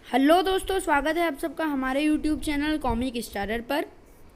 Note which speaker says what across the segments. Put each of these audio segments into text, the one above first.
Speaker 1: Hello दोस्तों, स्वागत है आप सबका हमारे यूट्यूब चैनल कॉमिक स्टारर पर।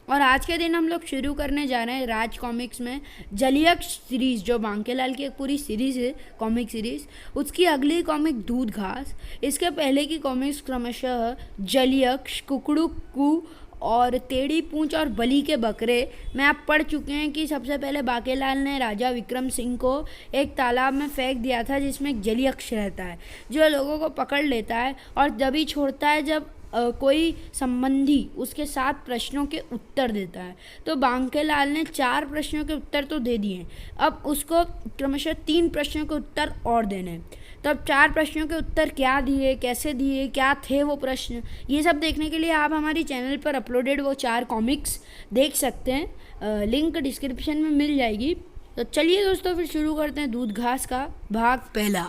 Speaker 1: और आज के दिन हम लोग शुरू करने जा रहे हैं राज कॉमिक्स में जलियक्ष सीरीज़, जो बांकेलाल की एक पूरी सीरीज़ है, कॉमिक सीरीज़। उसकी अगली कॉमिक दूध घास। इसके पहले की कॉमिक्स क्रमशः जलियक्ष, कुकड़ू और टेढ़ी पूंछ और बली के बकरे में आप पढ़ चुके हैं कि सबसे पहले बांकेलाल ने राजा विक्रम सिंह को एक तालाब में फेंक दिया था जिसमें एक जलियक्ष रहता है जो लोगों को पकड़ लेता है और तभी छोड़ता है जब कोई संबंधी उसके 7 प्रश्नों के उत्तर देता है। तो बांकेलाल ने 4 प्रश्नों के उत्तर तो दे दिए, अब उसको क्रमशः 3 प्रश्नों के उत्तर और देने हैं। तब 4 प्रश्नों के उत्तर क्या दिए, कैसे दिए, क्या थे वो प्रश्न, ये सब देखने के लिए आप हमारी चैनल पर अपलोडेड वो 4 कॉमिक्स देख सकते हैं। लिंक डिस्क्रिप्शन में मिल जाएगी। तो चलिए दोस्तों, फिर शुरू करते हैं दूध घास का भाग पहला।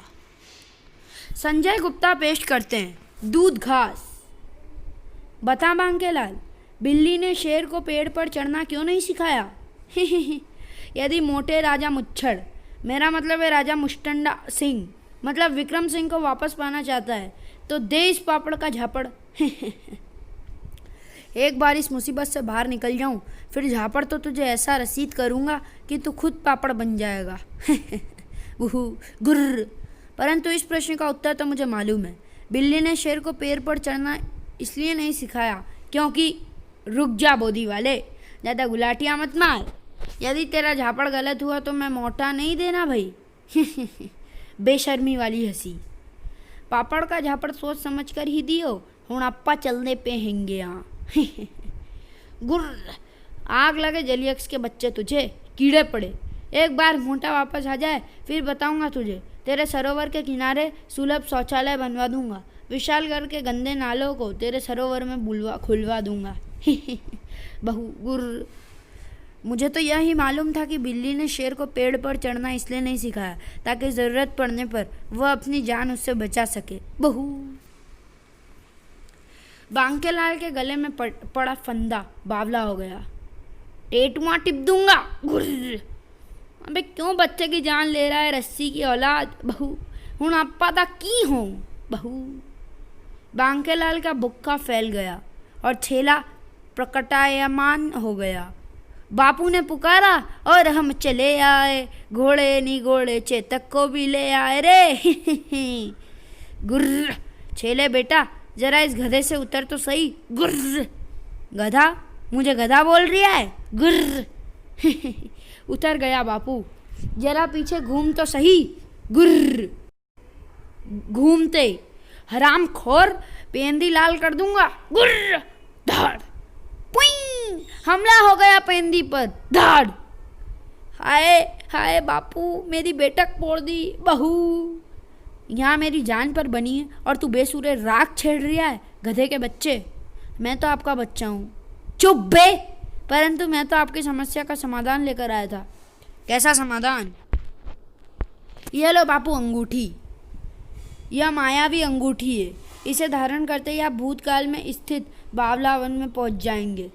Speaker 1: संजय गुप्ता पेश करते हैं दूध घास। बता बांकेलाल, बिल्ली ने शेर को पेड़ पर चढ़ना क्यों नहीं सिखाया? यदि मोटे राजा मुच्छड़, मेरा मतलब है राजा मुष्टंडा सिंह, मतलब विक्रम सिंह को वापस पाना चाहता है तो दे इस पापड़ का झापड़। एक बार इस मुसीबत से बाहर निकल जाऊं, फिर झापड़ तो तुझे ऐसा रसीद करूंगा कि तू खुद पापड़ बन जाएगा। गुर्र। परंतु इस प्रश्न का उत्तर तो मुझे मालूम है। बिल्ली ने शेर को पेड़ पर चढ़ना इसलिए नहीं सिखाया क्योंकि, रुक जा बोधी वाले, ज़्यादा गुलाटियाँ मत मार। यदि तेरा झापड़ गलत हुआ तो मैं मोटा नहीं देना भाई। बेशर्मी वाली हंसी। पापड़ का झापड़ सोच समझ कर ही दियो, हुणप्पा चलने पे हेंगे यहाँ। गुर्र। आग लगे जलियक्ष के बच्चे, तुझे कीड़े पड़े। एक बार मोटा वापस आ जाए फिर बताऊंगा तुझे। तेरे सरोवर के किनारे सुलभ शौचालय बनवा दूंगा, विशालगढ़ के गंदे नालों को तेरे सरोवर में खुलवा दूंगा। बहू गुर्र। मुझे तो यही मालूम था कि बिल्ली ने शेर को पेड़ पर चढ़ना इसलिए नहीं सिखाया ताकि ज़रूरत पड़ने पर वह अपनी जान उससे बचा सके। बहू। बांकेलाल के गले में पड़ा फंदा बावला हो गया। टेटुआ टिप दूंगा। गुर्र। अबे क्यों बच्चे की जान ले रहा है, रस्सी की औलाद। बहू हूँ अप्पा ता की हूँ। बहू। बांकेलाल का बुक्का फैल गया और छेला प्रकटायमान हो गया। बापू ने पुकारा और हम चले आए, घोड़े नी घोड़े चेतक को भी ले आए रे। गुर्र। छेले बेटा, जरा इस गधे से उतर तो सही। गुर्र। गधा? मुझे गधा बोल रहा है? गुर्र। उतर गया बापू। जरा पीछे घूम तो सही। गुर्र। घूमते हराम खोर, पेंदी लाल कर दूंगा। गुर्र। धाड़। पुई। हमला हो गया पेंदी पर। धाड़। हाय हाय बापू, मेरी बेटक फोड़ दी। बहू। यहाँ मेरी जान पर बनी है और तू बेसुरे राख छेड़ रहा है। गधे के बच्चे, मैं तो आपका बच्चा हूँ। चुप बे। परंतु मैं तो आपकी समस्या का समाधान लेकर आया था। कैसा समाधान? यह लो बापू अंगूठी। यह मायावी अंगूठी है। इसे धारण करते ही आप भूतकाल में स्थित बावला वन में पहुंच जाएंगे।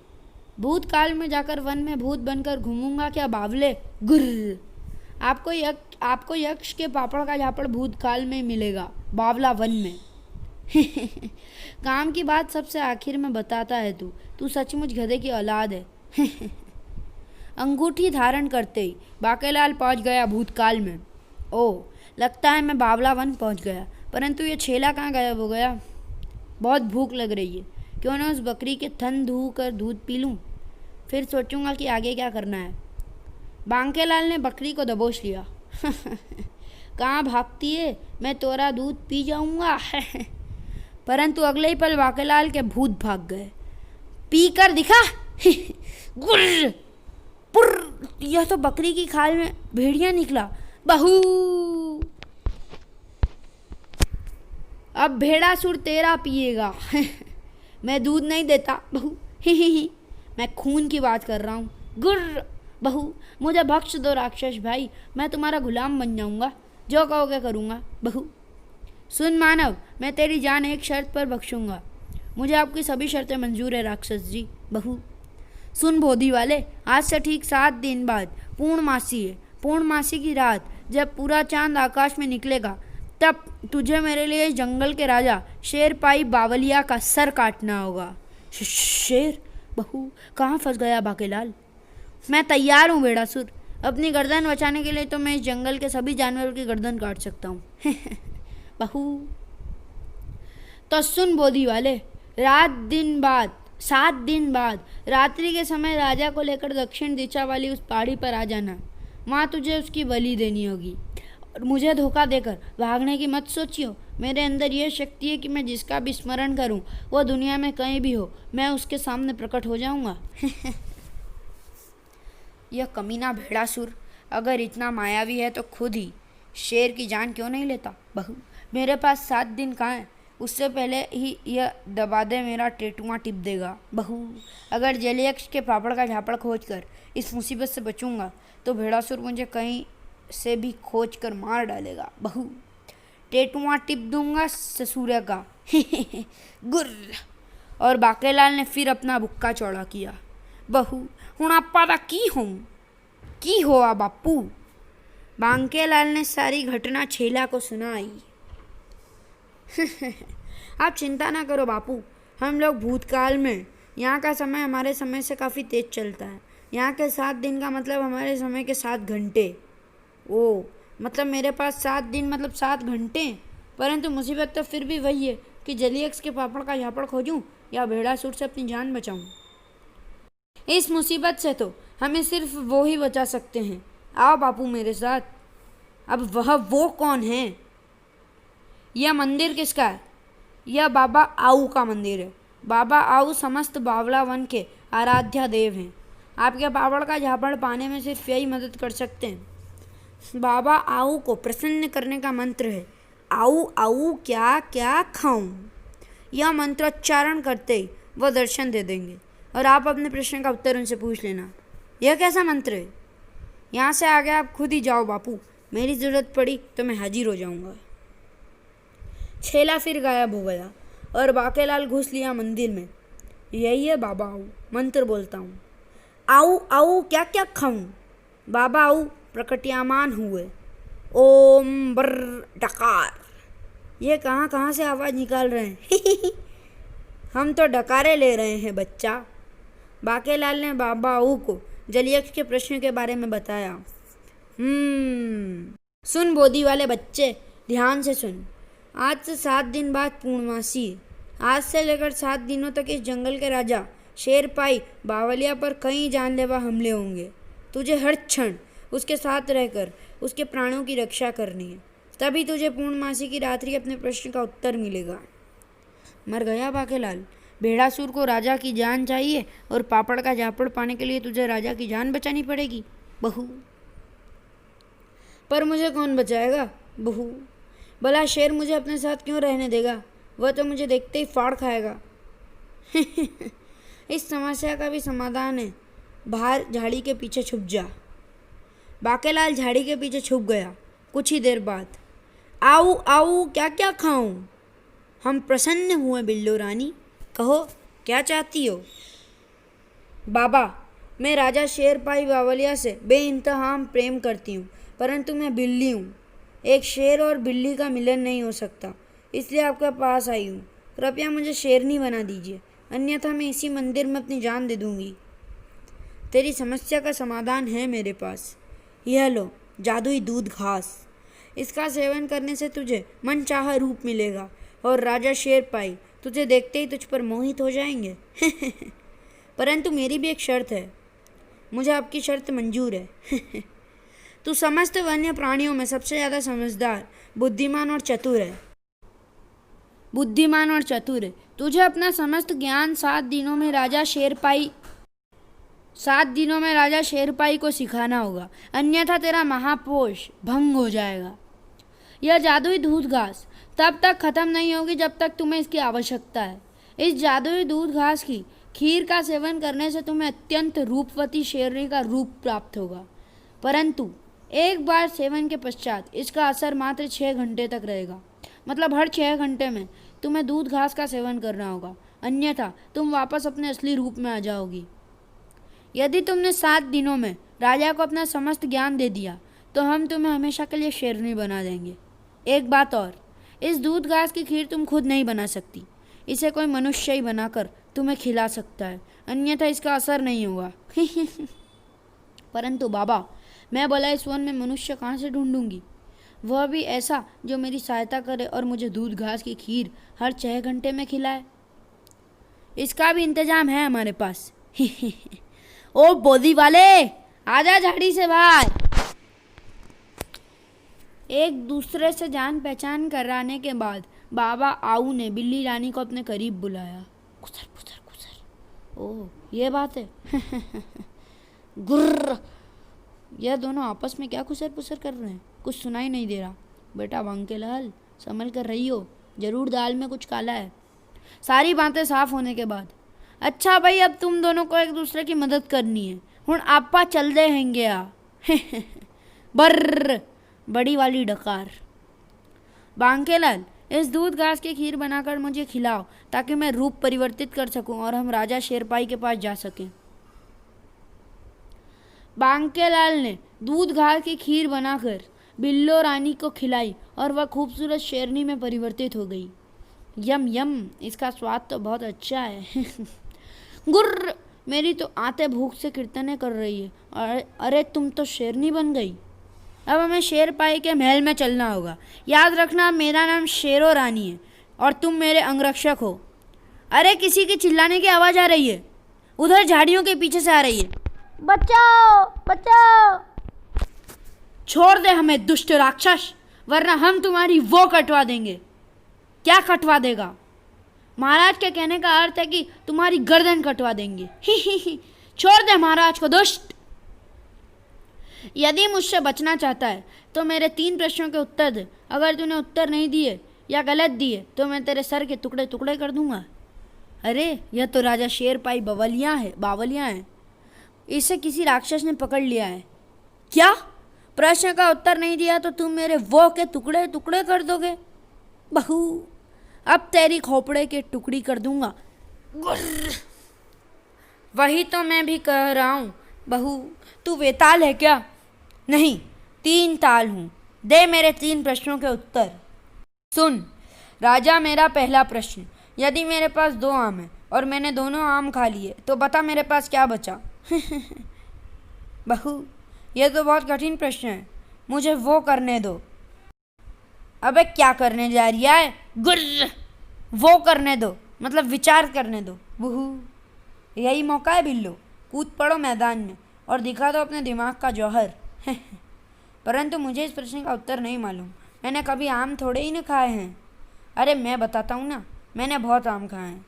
Speaker 1: भूतकाल में जाकर वन में भूत बनकर घूमूंगा क्या बावले? गुर्र। आपको यक्ष के पापड़ का झापड़ भूतकाल में मिलेगा, बावला वन में। काम की बात सबसे आखिर में बताता है तू सचमुच गधे की औलाद है। अंगूठी धारण करते ही बांकेलाल पहुंच गया भूतकाल में। ओह, लगता है मैं बावला वन पहुंच गया। परंतु ये छेला कहाँ गायब हो गया? बहुत भूख लग रही है, क्यों ना उस बकरी के थन धो कर दूध पी लूँ, फिर सोचूंगा कि आगे क्या करना है। बांकेलाल ने बकरी को दबोच लिया। कहाँ भागती है, मैं तोरा दूध पी जाऊंगा। परंतु अगले ही पल बांकेलाल के भूत भाग गए। पी कर दिखा। गुर्र। पुर्र। यह तो बकरी की खाल में भेड़िया निकला। बहू। अब भेड़ा सुर तेरा पिएगा। मैं दूध नहीं देता बहू। ही। मैं खून की बात कर रहा हूँ। गुर्र। बहू, मुझे बख्श दो राक्षस भाई, मैं तुम्हारा गुलाम बन जाऊंगा, जो कहोगे करूँगा। बहू। सुन मानव, मैं तेरी जान एक शर्त पर बख्शूंगा। मुझे आपकी सभी शर्तें मंजूर है राक्षस जी। बहू। सुन बोधी वाले, आज से ठीक 7 दिन बाद पूर्णमासी है। पूर्णमासी की रात जब पूरा चांद आकाश में निकलेगा तब तुझे मेरे लिए जंगल के राजा शेरपाई बावलिया का सर काटना होगा। शेर? बहू, कहाँ फंस गया बाकेलाल? मैं तैयार हूँ बेड़ासुर। अपनी गर्दन बचाने के लिए तो मैं इस जंगल के सभी जानवरों की गर्दन काट सकता हूँ। बहू, तो सुन बोधी वाले, 7 दिन बाद रात्रि के समय राजा को लेकर दक्षिण दिशा वाली उस पहाड़ी पर आ जाना। वहाँ तुझे उसकी बलि देनी होगी। और मुझे धोखा देकर भागने की मत सोचियो। मेरे अंदर यह शक्ति है कि मैं जिसका भी स्मरण करूं वो दुनिया में कहीं भी हो, मैं उसके सामने प्रकट हो जाऊंगा। यह कमीना भेड़ासुर अगर इतना मायावी है तो खुद ही शेर की जान क्यों नहीं लेता? बहू, मेरे पास 7 दिन कहाँ है, उससे पहले ही यह दबा दे मेरा टेटुआ टिप देगा। बहू, अगर जलीयक्ष के पापड़ का झापड़ खोज कर इस मुसीबत से बचूंगा तो भेड़ासुर मुझे कहीं से भी खोज कर मार डालेगा। बहू, टेटुआ टिप दूंगा ससुरे का। गुर्र। और बाकेलाल ने फिर अपना बुक्का चौड़ा किया। बहू, हुण आपा दा की होआ बापू? बांकेलाल ने सारी घटना छेला को सुनाई। आप चिंता ना करो बापू, हम लोग भूतकाल में, यहाँ का समय हमारे समय से काफ़ी तेज चलता है। यहाँ के 7 दिन का मतलब हमारे समय के 7 घंटे। ओ, मतलब मेरे पास 7 दिन मतलब 7 घंटे। परंतु मुसीबत तो फिर भी वही है कि जलीयक्ष के पापड़ का झापड़ खोजूं या भेड़ासुर से अपनी जान बचाऊं। इस मुसीबत से तो हमें सिर्फ वो ही बचा सकते हैं। आओ बापू मेरे साथ। अब वो कौन है? यह मंदिर किसका है? यह बाबा आऊ का मंदिर है। बाबा आऊ समस्त बावला वन के आराध्य देव हैं। आपके पापड़ का झापड़ पाने में सिर्फ यही मदद कर सकते हैं। बाबा आऊ को प्रसन्न करने का मंत्र है, आऊ आऊ क्या क्या खाऊं। यह मंत्रोच्चारण करते ही वह दर्शन दे देंगे और आप अपने प्रश्न का उत्तर उनसे पूछ लेना। यह कैसा मंत्र है? यहाँ से आगे आप खुद ही जाओ बापू, मेरी ज़रूरत पड़ी तो मैं हाजिर हो जाऊँगा। छेला फिर गायब हो गया और बाकेलाल घुस लिया मंदिर में। यही है बाबा आऊ, मंत्र बोलता हूँ, आऊ आऊ क्या क्या खाऊं। बाबा आऊ प्रकट्यमान हुए। ओम ब्र डकार। ये कहाँ से आवाज़ निकाल रहे हैं? हम तो डकारे ले रहे हैं बच्चा। बाकेलाल ने बाबा आऊ को जलीयक्ष के प्रश्न के बारे में बताया। सुन बोधी वाले बच्चे, ध्यान से सुन। आज से 7 दिन बाद पूर्णमासी। आज से लेकर 7 दिनों तक इस जंगल के राजा शेरपाई बावलिया पर कई जानलेवा हमले होंगे। तुझे हर क्षण उसके साथ रहकर उसके प्राणों की रक्षा करनी है, तभी तुझे पूर्णमासी की रात्रि अपने प्रश्न का उत्तर मिलेगा। मर गया बाकेलाल। भेड़ासुर को राजा की जान चाहिए और पापड़ का झापड़ पाने के लिए तुझे राजा की जान बचानी पड़ेगी। बहू, पर मुझे कौन बचाएगा? बहू, भला शेर मुझे अपने साथ क्यों रहने देगा? वह तो मुझे देखते ही फाड़ खाएगा। इस समस्या का भी समाधान है, बाहर झाड़ी के पीछे छुप जा। बाकेलाल झाड़ी के पीछे छुप गया। कुछ ही देर बाद, आऊ आऊ क्या क्या खाऊं? हम प्रसन्न हुए बिल्लो रानी, कहो क्या चाहती हो? बाबा, मैं राजा शेरपाई बावलिया से बेइंतहाम प्रेम करती हूँ, परंतु मैं बिल्ली हूँ। एक शेर और बिल्ली का मिलन नहीं हो सकता, इसलिए आपके पास आई हूँ। कृपया मुझे शेरनी बना दीजिए, अन्यथा मैं इसी मंदिर में अपनी जान दे दूँगी। तेरी समस्या का समाधान है मेरे पास। यह लो जादुई दूध घास। इसका सेवन करने से तुझे मनचाहा रूप मिलेगा और राजा शेरपाई तुझे देखते ही तुझ पर मोहित हो जाएंगे। परंतु मेरी भी एक शर्त है। मुझे आपकी शर्त मंजूर है। तू समस्त वन्य प्राणियों में सबसे ज़्यादा समझदार, बुद्धिमान और चतुर है। तुझे अपना समस्त ज्ञान 7 दिनों में राजा शेरपाई को सिखाना होगा, अन्यथा तेरा महापोष भंग हो जाएगा। यह जादुई दूध घास तब तक खत्म नहीं होगी जब तक तुम्हें इसकी आवश्यकता है। इस जादुई दूध घास की खीर का सेवन करने से तुम्हें अत्यंत रूपवती शेरनी का रूप प्राप्त होगा, परंतु एक बार सेवन के पश्चात इसका असर मात्र 6 घंटे तक रहेगा। मतलब हर 6 घंटे में तुम्हें दूध घास का सेवन करना होगा, अन्यथा तुम वापस अपने असली रूप में आ जाओगी। यदि तुमने 7 दिनों में राजा को अपना समस्त ज्ञान दे दिया तो हम तुम्हें हमेशा के लिए शेरनी बना देंगे। एक बात और, इस दूध घास की खीर तुम खुद नहीं बना सकती, इसे कोई मनुष्य ही बनाकर तुम्हें खिला सकता है, अन्यथा इसका असर नहीं होगा। परंतु बाबा, मैं बोला इस वन में मनुष्य कहाँ से ढूंढूंगी, वह भी ऐसा जो मेरी सहायता करे और मुझे दूध घास की खीर हर 6 घंटे में खिलाए। इसका भी इंतजाम है हमारे पास। ओ बोदी वाले, आजा झाड़ी से बाहर। एक दूसरे से जान पहचान कराने के बाद बाबा आऊ ने बिल्ली रानी को अपने करीब बुलाया। कुसर कुसर कुसर। ओह ये बात है। गुर्र। यह दोनों आपस में क्या खुसर पुसर कर रहे हैं, कुछ सुनाई नहीं दे रहा। बेटा बांकेलाल, संभल कर रही हो, जरूर दाल में कुछ काला है। सारी बातें साफ होने के बाद, अच्छा भाई, अब तुम दोनों को एक दूसरे की मदद करनी है, हुण आपा चल दे हैंगे आ। बर्र, बड़ी वाली डकार। बांकेलाल, इस दूध घास की खीर बनाकर मुझे खिलाओ ताकि मैं रूप परिवर्तित कर सकूं और हम राजा शेरपाई के पास जा सकें। बांकेलाल ने दूध घास की खीर बनाकर बिल्लो रानी को खिलाई और वह खूबसूरत शेरनी में परिवर्तित हो गई। यम यम, इसका स्वाद तो बहुत अच्छा है। गुर्र, मेरी तो आते भूख से कीर्तने कर रही है। अरे तुम तो शेरनी बन गई। अब हमें शेरपाई के महल में चलना होगा। याद रखना, मेरा नाम शेरो रानी है और तुम मेरे अंगरक्षक हो। अरे किसी की चिल्लाने की आवाज़ आ रही है, उधर झाड़ियों के पीछे से आ रही है। बचाओ बचाओ। छोड़ दे हमें दुष्ट राक्षस, वरना हम तुम्हारी वो कटवा देंगे। क्या कटवा देगा? महाराज के कहने का अर्थ है कि तुम्हारी गर्दन कटवा देंगे। ही। छोड़ दे महाराज को दुष्ट। यदि मुझसे बचना चाहता है तो मेरे 3 प्रश्नों के उत्तर दे। अगर तूने उत्तर नहीं दिए या गलत दिए तो मैं तेरे सर के टुकड़े टुकड़े कर दूंगा। अरे यह तो राजा शेरपाई बावलिया है। इसे किसी राक्षस ने पकड़ लिया है। क्या? प्रश्न का उत्तर नहीं दिया तो तुम मेरे वो के टुकड़े टुकड़े कर दोगे? बहू, अब तेरी खोपड़े के टुकड़ी कर दूंगा। वही तो मैं भी कह रहा हूँ बहू, तू बेताल है क्या? नहीं, 3 ताल हूँ। दे मेरे 3 प्रश्नों के उत्तर। सुन राजा, मेरा पहला प्रश्न, यदि मेरे पास 2 आम हैं और मैंने दोनों आम खा लिए तो बता मेरे पास क्या बचा? बहू, यह तो बहुत कठिन प्रश्न है, मुझे वो करने दो। अबे क्या करने जा रही है? गुर्र, वो करने दो, मतलब विचार करने दो। बहू, यही मौका है बिल्लो, कूद पड़ो मैदान में और दिखा दो अपने दिमाग का जौहर। परंतु मुझे इस प्रश्न का उत्तर नहीं मालूम, मैंने कभी आम थोड़े ही न खाए हैं। अरे मैं बताता हूँ ना, मैंने बहुत आम खाए हैं।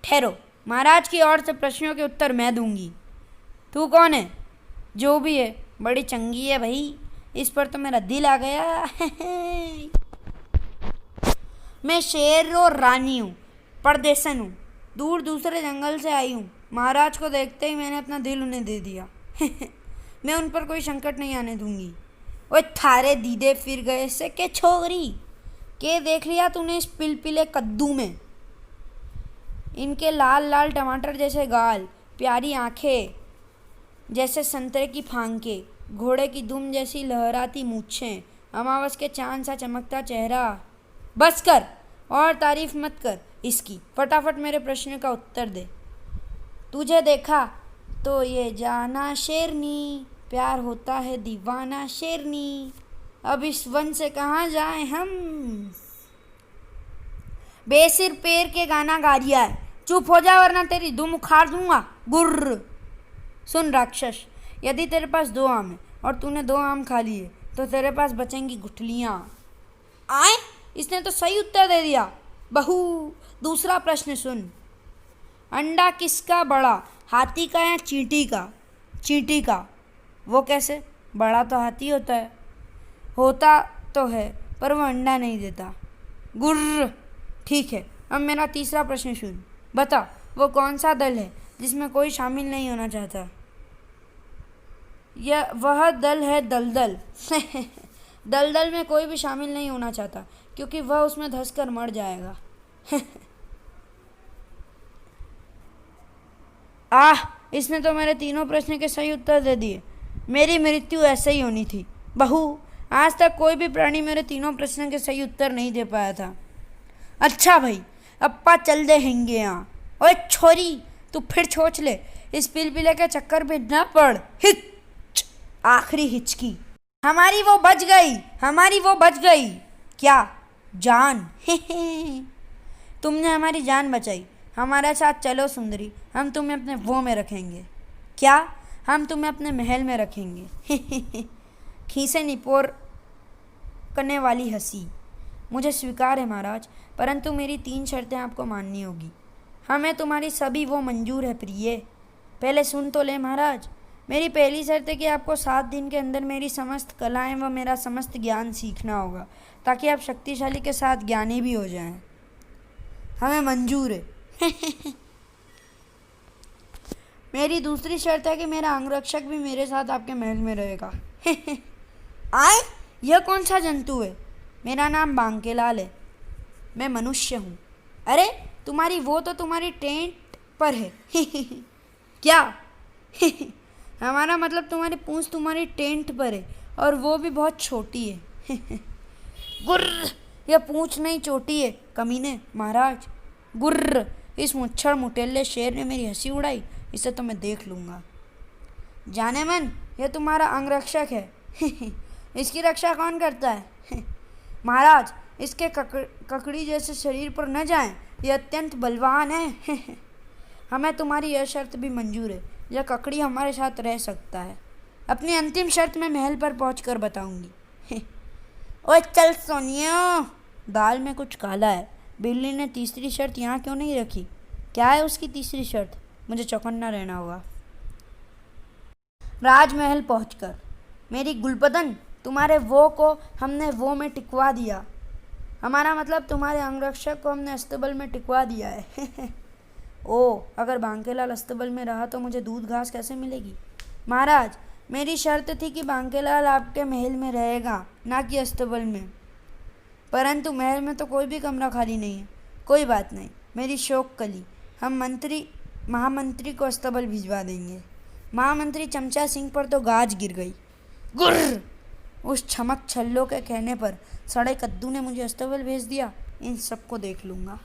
Speaker 1: ठहरो, महाराज की ओर से प्रश्नों के उत्तर मैं दूंगी। तू कौन है? जो भी है, बड़ी चंगी है भाई, इस पर तो मेरा दिल आ गया। मैं शेर और रानी हूँ, परदेसन हूँ, दूर दूसरे जंगल से आई हूँ। महाराज को देखते ही मैंने अपना दिल उन्हें दे दिया। मैं उन पर कोई संकट नहीं आने दूंगी। ओए थारे दीदे फिर गए से के छोरी के देख लिया तूने इस पिलपिले कद्दू में? इनके लाल लाल टमाटर जैसे गाल, प्यारी आंखें जैसे संतरे की फांके, घोड़े की दुम जैसी लहराती मूछें, अमावस के चांद सा चमकता चेहरा। बस कर, और तारीफ मत कर इसकी, फटाफट मेरे प्रश्न का उत्तर दे। तुझे देखा तो ये जाना शेरनी, प्यार होता है दीवाना शेरनी, अब इस वन से कहाँ जाएं हम? बेसिर पैर के गाना गा रिया है, चुप हो जा वरना तेरी दुम उखाड़ दूंगा। गुर्र। सुन राक्षस, यदि तेरे पास 2 आम है और तूने 2 आम खा लिए तो तेरे पास बचेंगी गुठलियाँ। आए, इसने तो सही उत्तर दे दिया। बहू, दूसरा प्रश्न सुन। अंडा किसका बड़ा, हाथी का या चींटी का? चींटी का। वो कैसे? बड़ा तो हाथी होता है। होता तो है पर वो अंडा नहीं देता। गुर्र। ठीक है, अब मेरा तीसरा प्रश्न सुन। बता, वो कौन सा दल है जिसमें कोई शामिल नहीं होना चाहता? वह दल है दलदल। दलदल में कोई भी शामिल नहीं होना चाहता क्योंकि वह उसमें धंसकर मर जाएगा। इसने तो मेरे तीनों प्रश्न के सही उत्तर दे दिए। मेरी मृत्यु ऐसे ही होनी थी। बहू, आज तक कोई भी प्राणी मेरे तीनों प्रश्नों के सही उत्तर नहीं दे पाया था। अच्छा भाई, अप्पा चल दे हैंगे यहाँ। ओए छोरी, तू फिर सोच ले, इस पिलपिले के चक्कर पे ना पड़। हिच, आखिरी हिचकी। हमारी वो बच गई, हमारी वो बच गई। क्या जान? तुमने हमारी जान बचाई। हमारे साथ चलो सुंदरी, हम तुम्हें अपने वो में रखेंगे। क्या? हम तुम्हें अपने महल में रखेंगे। खीसे निपोर करने वाली हंसी। मुझे स्वीकार है महाराज, परंतु मेरी 3 शर्तें आपको माननी होगी। हमें तुम्हारी सभी वो मंजूर है प्रिय। पहले सुन तो ले महाराज। मेरी पहली शर्त है कि आपको 7 दिन के अंदर मेरी समस्त कलाएं व मेरा समस्त ज्ञान सीखना होगा, ताकि आप शक्तिशाली के साथ ज्ञानी भी हो जाएं। हमें मंजूर है। मेरी दूसरी शर्त है कि मेरा अंगरक्षक भी मेरे साथ आपके महल में रहेगा। आए, यह कौन सा जंतु है? मेरा नाम बांकेलाल है, मैं मनुष्य हूँ। अरे तुम्हारी वो तो तुम्हारी टेंट पर है। क्या? हमारा मतलब तुम्हारी पूंछ तुम्हारी टेंट पर है, और वो भी बहुत छोटी है। गुर्र, यह पूंछ नहीं चोटी है कमीने महाराज। गुर्र, इस मुच्छर मुटेले शेर ने मेरी हंसी उड़ाई, इसे तो मैं देख लूँगा। जाने मन, यह तुम्हारा अंगरक्षक है। इसकी रक्षा कौन करता है? महाराज, इसके ककड़ी जैसे शरीर पर न जाएं, यह अत्यंत बलवान है। हमें तुम्हारी यह शर्त भी मंजूर है, यह ककड़ी हमारे साथ रह सकता है। अपनी अंतिम शर्त मैं महल पर पहुंचकर बताऊंगी। ओए चल सोनिया, दाल में कुछ काला है। बिल्ली ने तीसरी शर्त यहाँ क्यों नहीं रखी? क्या है उसकी तीसरी शर्त? मुझे चौकन्ना रहना होगा। राजमहल पहुंचकर, मेरी गुलबदन, तुम्हारे वो को हमने वो में टिकवा दिया। हमारा मतलब तुम्हारे अंगरक्षक को हमने अस्तबल में टिकवा दिया है। ओ, अगर बांकेलाल अस्तबल में रहा तो मुझे दूध घास कैसे मिलेगी? महाराज, मेरी शर्त थी कि बांकेलाल आपके महल में रहेगा, ना कि अस्तबल में। परंतु महल में तो कोई भी कमरा खाली नहीं है। कोई बात नहीं, मेरी शोक कली, हम महामंत्री को अस्तबल भिजवा देंगे। महामंत्री चमचा सिंह पर तो गाज गिर गई। गुर्र, उस छमक छल्लो के कहने पर सड़े कद्दू ने मुझे अस्तबल भेज दिया। इन सबको देख लूँगा।